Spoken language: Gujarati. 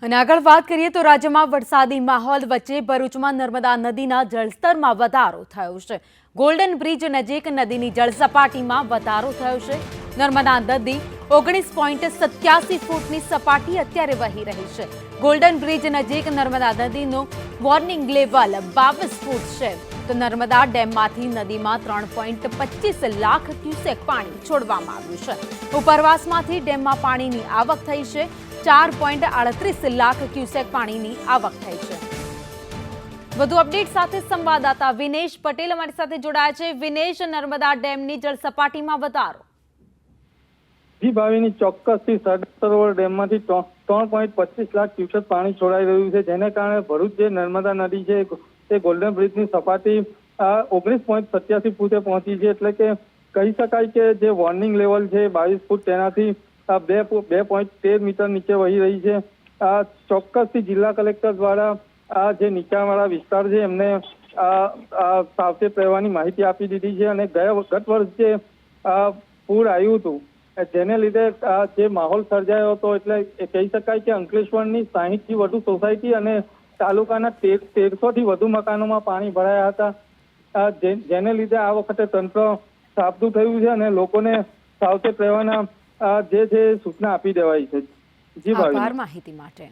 અને આગળ વાત કરીએ તો રાજ્યમાં વરસાદી માહોલ વચ્ચે ભરૂચમાં નર્મદા નદીના જળસ્તરમાં વધારો થયો છે। ગોલ્ડન બ્રિજ નજીક નદીની જળસપાટીમાં વધારો થયો છે। નર્મદા નદી 19.87 ફૂટની સપાટી અત્યારે વહી રહી છે। ગોલ્ડન બ્રિજ નજીક નર્મદા નદીનું વોર્નિંગ લેવલ 22 ફૂટ છે। તો નર્મદા ડેમમાંથી નદીમાં 3.25 લાખ ક્યુસેક પાણી છોડવામાં આવ્યું છે। ઉપરવાસમાંથી ડેમમાં પાણીની આવક થઈ છે। 4.38 લાખ ક્યુસેક પાણીની આવક થઈ છે। વધુ અપડેટ સાથે સંવાદદાતા વિનેશ પટેલ અમારી સાથે જોડાયા છે। વિનેશ, નર્મદા ડેમની જળસપાટીમાં વધારો। જી ભાવિની, ચોક્કસથી સરદાર સરોવર ડેમમાંથી 3.25 લાખ ક્યુસેક પાણી છોડાઈ રહ્યું છે, જેને કારણે ભરૂચ જે નર્મદા નદી છે તે ગોલ્ડન બ્રિજની સપાટી 19.87 ફૂટે પહોંચી છે। એટલે કે કહી શકાય કે જે વોર્નિંગ લેવલ છે 22 ફૂટ તેનાથી 2.13 મીટર નીચે વહી રહી છે। ચોક્કસથી જિલ્લા કલેક્ટર દ્વારા જે નીચાણવાળા વિસ્તાર છે એમને સાવચેત રહેવાની માહિતી આપી દીધી છે। અને ગત વર્ષ જે પૂર આવ્યું હતું જેને લીધે જે માહોલ સર્જાયો હતો, એટલે કહી શકાય કે અંકલેશ્વરની 60 થી વધુ સોસાયટી અને તાલુકાના 1300 થી વધુ મકાનોમાં પાણી ભરાયા હતા, જેને લીધે આ વખતે તંત્ર સાબદું થયું છે અને લોકોને સાવચેત રહેવાના જે સૂચના આપી દેવાઈ છે। જી આભાર માહિતી માટે।